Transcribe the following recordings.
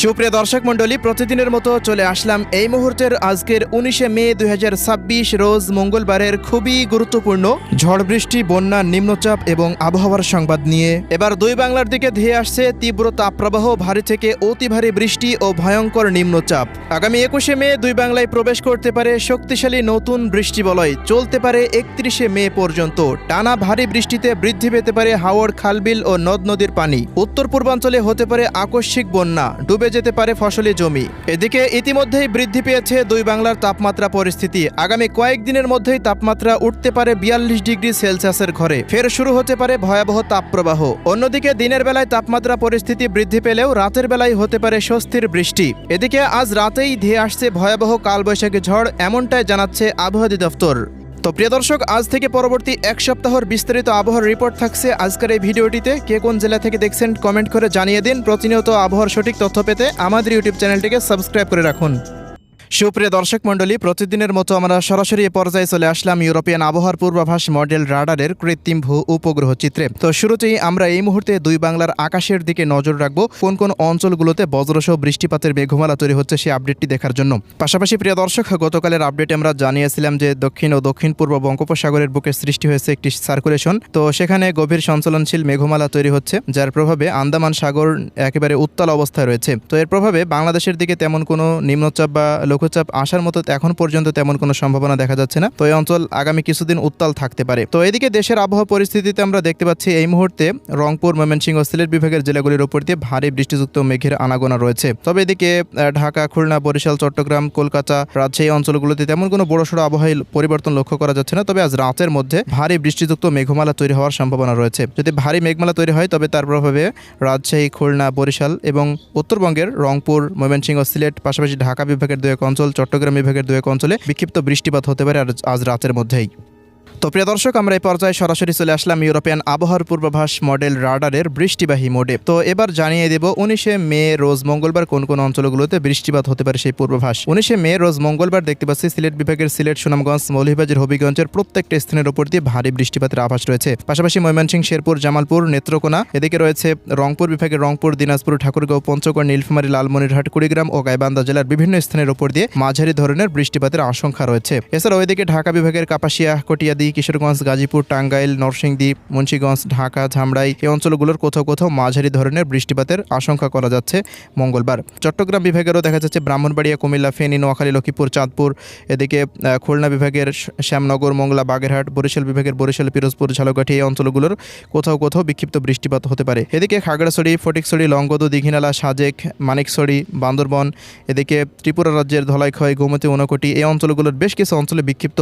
সুপ্রিয় দর্শক মণ্ডলী, প্রতিদিনের মতো চলে আসলাম এই মুহূর্তের আজকের 19শে মে 2026 রোজ মঙ্গলবারের খুবই গুরুত্বপূর্ণ ঝড় বৃষ্টি, বন্যা, নিম্নচাপ এবং আবহাওয়ার সংবাদ নিয়ে। এবার দুই বাংলার দিকে ধেয়ে আসছে তীব্র তাপপ্রবাহ, ভারী থেকে অতি ভারী বৃষ্টি ও ভয়ঙ্কর নিম্নচাপ। আগামী 21শে মে দুই বাংলায় প্রবেশ করতে পারে শক্তিশালী নতুন বৃষ্টিবলয়, চলতে পারে 31শে মে পর্যন্ত। টানা ভারী বৃষ্টিতে বৃদ্ধি পেতে পারে হাওড়, খালবিল ও নদ নদীর পানি। উত্তর পূর্বাঞ্চলে হতে পারে আকস্মিক বন্যা, ডুবে যেতে পারে ফসলি জমি। এদিকে ইতিমধ্যেই বৃদ্ধি পেয়েছে দুই বাংলার তাপমাত্রা পরিস্থিতি। আগামী কয়েকদিনের মধ্যেই তাপমাত্রা উঠতে পারে 42 ডিগ্রি সেলসিয়াসের ঘরে। ফের শুরু হতে পারে ভয়াবহ তাপপ্রবাহ। অন্যদিকে দিনের বেলায় তাপমাত্রা পরিস্থিতি বৃদ্ধি পেলেও রাতের বেলায় হতে পারে স্বস্তির বৃষ্টি। এদিকে আজ রাতেই ধেয়ে আসছে ভয়াবহ কালবৈশাখী ঝড়, এমনটাই জানাচ্ছে আবহাওয়া অধিদপ্তর। তো প্রিয় দর্শক, আজ থেকে পরবর্তী এক সপ্তাহের বিস্তারিত আবহাওয়ার রিপোর্ট থাকছে আজকের এই ভিডিওটিতে। কে কোন জেলা থেকে দেখছেন কমেন্ট করে জানিয়ে দিন। প্রতিনিয়ত আবহাওয়ার সঠিক তথ্য পেতে আমাদের ইউটিউব চ্যানেলটিকে সাবস্ক্রাইব করে রাখুন। সুপ্রিয় দর্শক মণ্ডলী, প্রতিদিনের মতো আমরা সরাসরি পর্যায়ে চলে আসলাম ইউরোপিয়ান আবহাওয়ার পূর্বাভাস মডেল রাডারের কৃত্রিম ভূ উপগ্রহ চিত্রে। তো শুরুতেই আমরা এই মুহূর্তে দুই বাংলার আকাশের দিকে নজর রাখবো, কোন কোন অঞ্চলগুলোতে বজ্রসহ বৃষ্টিপাতের মেঘমালা তৈরি হচ্ছে সেই আপডেটটি দেখার জন্য। পাশাপাশি প্রিয় দর্শক, গতকালের আপডেটে আমরা জানিয়েছিলাম যে দক্ষিণ ও দক্ষিণ পূর্ব বঙ্গোপসাগরের বুকে সৃষ্টি হয়েছে একটি সার্কুলেশন। তো সেখানে গভীর সঞ্চালনশীল মেঘমালা তৈরি হচ্ছে, যার প্রভাবে আন্দামান সাগর একেবারে উত্তাল অবস্থায় রয়েছে। তো এর প্রভাবে বাংলাদেশের দিকে তেমন কোনো নিম্নচাপ বা লঘুচাপ আসার মতো এখন পর্যন্ত তেমন কোনো সম্ভাবনা দেখা যাচ্ছে না। তো এই অঞ্চল আগামী কিছুদিন উত্তাল থাকতে পারে। তো এদিকে দেশের আবহাওয়া পরিস্থিতিতে আমরা দেখতে পাচ্ছি এই মুহূর্তে রংপুর, ময়মনসিংহ ও সিলেট বিভাগের জেলাগুলির উপর দিয়ে ভারী বৃষ্টিযুক্ত মেঘের আনাগোনা রয়েছে। তবে এদিকে ঢাকা, খুলনা, বরিশাল, চট্টগ্রাম, কলকাতা, রাজশাহী অঞ্চলগুলোতে তেমন কোনো বড়সড় আবহাওয়ায় পরিবর্তন লক্ষ্য করা যাচ্ছে না। তবে আজ রাতের মধ্যে ভারী বৃষ্টিযুক্ত মেঘমালা তৈরি হওয়ার সম্ভাবনা রয়েছে। যদি ভারী মেঘমালা তৈরি হয় তবে তার প্রভাবে রাজশাহী, খুলনা, বরিশাল এবং উত্তরবঙ্গের রংপুর, ময়মনসিংহ, সিলেট, পাশাপাশি ঢাকা বিভাগের দু এক অঞ্চল, চট্টগ্রাম বিভাগের দু এক অঞ্চলে বিক্ষিপ্ত বৃষ্টিপাত হতে পারে আজ রাতের মধ্যেই। তো প্রিয় দর্শক, আমরা এই পর্যায়ে সরাসরি চলে আসলাম ইউরোপিয়ান আবহাওয়ার পূর্বাভাস মডেল রাডারের বৃষ্টিবাহী মোডে। তো এবার জানিয়ে দেব 19শে মে রোজ মঙ্গলবার কোন কোন অঞ্চলগুলোতে বৃষ্টিপাত হতে পারে সেই পূর্বাভাস। 19শে মে রোজ মঙ্গলবার দেখতে পাচ্ছি সিলেট বিভাগের সিলেট, সুনামগঞ্জ, মৌলভীবাজার, হবিগঞ্জের প্রত্যেকটা স্থানের উপর দিয়ে ভারী বৃষ্টিপাতের আভাস রয়েছে। পাশাপাশি ময়মনসিংহ, শেরপুর, জামালপুর, নেত্রকোনা, এদিকে রয়েছে রংপুর বিভাগের রংপুর, দিনাজপুর, ঠাকুরগাঁও, পঞ্চগড়, নীলফামারী, লালমনিরহাট, কুড়িগ্রাম ও গাইবান্ধা জেলার বিভিন্ন স্থানের উপর দিয়ে মাঝারি ধরনের বৃষ্টিপাতের আশঙ্কা রয়েছে। এছাড়াও এদিকে ঢাকা বিভাগের কাপাসিয়া, কটিয়াদি, কিশোরগঞ্জ, গাজীপুর, টাঙ্গাইল, নরসিংদী, মুন্সিগঞ্জ, ঢাকা, ঝামরাই এই অঞ্চলগুলোর কোথাও কোথাও মাঝারি ধরনের বৃষ্টিপাতের আশঙ্কা করা যাচ্ছে মঙ্গলবার। চট্টগ্রাম বিভাগেরও দেখা যাচ্ছে ব্রাহ্মণবাড়িয়া, কুমিল্লা, ফেনী, নোয়াখালী, লক্ষ্মীপুর, চাঁদপুর, এদিকে খুলনা বিভাগের শ্যামনগর, মোংলা, বাগেরহাট, বরিশাল বিভাগের বরিশাল, পিরোজপুর, ঝালকাঠি এই অঞ্চলগুলোর কোথাও কোথাও বিক্ষিপ্ত বৃষ্টিপাত হতে পারে। এদিকে খাগড়াছড়ি, ফটিকছড়ি, লংগদু, দীঘিনালা, সাজেক, মানিকছড়ি, বান্দরবন, এদিকে ত্রিপুরা রাজ্যের ধলাইখয়, গোমতী, ঊনকোটি এই অঞ্চলগুলোর বেশ কিছু অঞ্চলে বিক্ষিপ্ত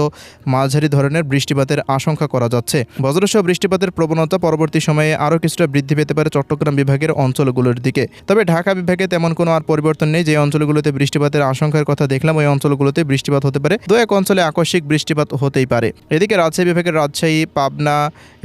মাঝারি ধরনের বৃষ্টিপাতের আশঙ্কা করা যাচ্ছে। বজ্রসহ বৃষ্টিপাতের প্রবণতা পরবর্তী সময়ে আরও কিছুটা বৃদ্ধি পেতে পারে চট্টগ্রাম বিভাগের অঞ্চলগুলোর দিকে। তবে ঢাকা বিভাগে তেমন কোনো আর পরিবর্তন নেই। যে অঞ্চলগুলোতে বৃষ্টিপাতের আশঙ্কার কথা দেখলাম ওই অঞ্চলগুলোতে বৃষ্টিপাত হতে পারে, দু এক অঞ্চলে আকস্মিক বৃষ্টিপাত হতেই পারে। এদিকে রাজশাহী বিভাগের রাজশাহী, পাবনা,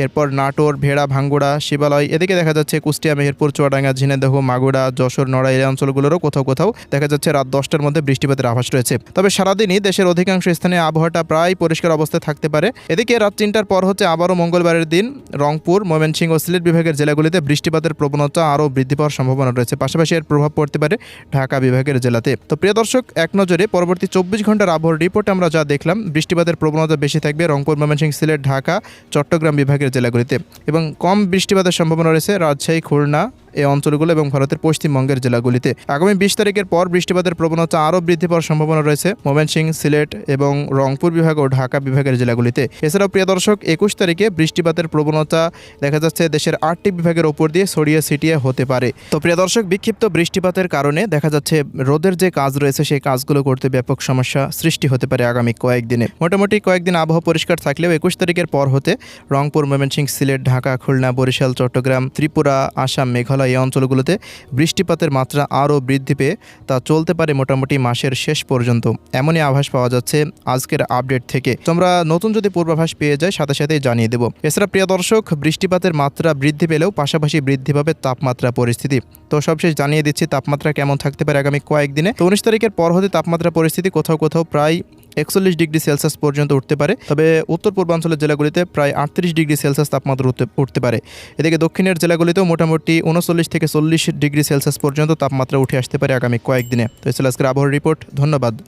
এরপর নাটোর, ভেড়া, ভাঙ্গুড়া, শিবালয়, এদিকে দেখা যাচ্ছে কুষ্টিয়া, মেহেরপুর, চুয়াডাঙ্গা, ঝিনাইদহ, মাগুড়া, যশোর, নড়াইল এই অঞ্চলগুলোরও কোথাও কোথাও দেখা যাচ্ছে রাত 10টার মধ্যে বৃষ্টিপাতের আভাস রয়েছে। তবে সারাদিনই দেশের অধিকাংশ স্থানে আবহাওয়াটা প্রায় পরিষ্কার অবস্থায় থাকতে পারে। এদিকে রাত 3টার পর হচ্ছে আবারও মঙ্গলবারের দিন রংপুর, ময়মনসিংহ ও সিলেট বিভাগের জেলাগুলিতে বৃষ্টিপাতের প্রবণতা আরও বৃদ্ধি পাওয়ার সম্ভাবনা রয়েছে। পাশাপাশি এর প্রভাব পড়তে পারে ঢাকা বিভাগের জেলাতে। তো প্রিয় দর্শক, এক নজরে পরবর্তী 24 ঘন্টার আবহাওয়ার রিপোর্টে আমরা যা দেখলাম, বৃষ্টিপাতের প্রবণতা বেশি থাকবে রংপুর, ময়মনসিংহ, সিলেট, ঢাকা, চট্টগ্রাম বিভাগের জেলাগুলিতে এবং কম বৃষ্টিপাতের সম্ভাবনা রয়েছে রাজশাহী, খুলনা এই অঞ্চলগুলো এবং ভারতের পশ্চিমবঙ্গের জেলাগুলিতে। আগামী 20 তারিখের পর বৃষ্টিপাতের প্রবণতা আরও বৃদ্ধি পাওয়ার সম্ভাবনা রয়েছে ময়মনসিংহ, সিলেট এবং রংপুর বিভাগ ও ঢাকা বিভাগের জেলাগুলিতে। এছাড়াও প্রিয় দর্শক, 21 তারিখে বৃষ্টিপাতের প্রবণতা দেখা যাচ্ছে দেশের 8টি বিভাগের ওপর দিয়ে ছড়িয়ে ছিটিয়ে হতে পারে। তো প্রিয় দর্শক, বিক্ষিপ্ত বৃষ্টিপাতের কারণে দেখা যাচ্ছে রোদের যে কাজ রয়েছে সেই কাজগুলো করতে ব্যাপক সমস্যা সৃষ্টি হতে পারে আগামী কয়েকদিনে। মোটামুটি কয়েকদিন আবহাওয়া পরিষ্কার থাকলেও 21 তারিখের পর হতে রংপুর, ময়মনসিংহ, সিলেট, ঢাকা, খুলনা, বরিশাল, চট্টগ্রাম, ত্রিপুরা, আসাম, মেঘালয় এই অঞ্চলগুলোতে বৃষ্টিপাতের মাত্রা আরও বৃদ্ধি পেয়ে তা চলতে পারে মোটামুটি মাসের শেষ পর্যন্ত, এমনই আভাস পাওয়া যাচ্ছে আজকের আপডেট থেকে। তোমরা নতুন যদি পূর্বাভাস পেয়ে যায় সাথে সাথেই জানিয়ে দেব। এছাড়া প্রিয় দর্শক, বৃষ্টিপাতের মাত্রা বৃদ্ধি পেলেও পাশাপাশি বৃদ্ধি পাবে তাপমাত্রা পরিস্থিতি। তো সবশেষ জানিয়ে দিচ্ছি তাপমাত্রা কেমন থাকতে পারে আগামী কয়েকদিনে। তো 19 তারিখের পর হতে তাপমাত্রা পরিস্থিতি কোথাও কোথাও প্রায় 41 ডিগ্রি সেলসিয়াস পর্যন্ত উঠতে পারে। তবে উত্তর পূর্বাঞ্চলের জেলাগুলিতে প্রায় 38 ডিগ্রি সেলসিয়াস তাপমাত্রা উঠতে পারে। এদিকে দক্ষিণের জেলাগুলিতেও মোটামুটি 39 থেকে 40 ডিগ্রি সেলসিয়াস পর্যন্ত তাপমাত্রা উঠে আসতে পারে আগামী কয়েকদিনে। তো এই ছিল আজকের আবহাওয়ার রিপোর্ট। ধন্যবাদ।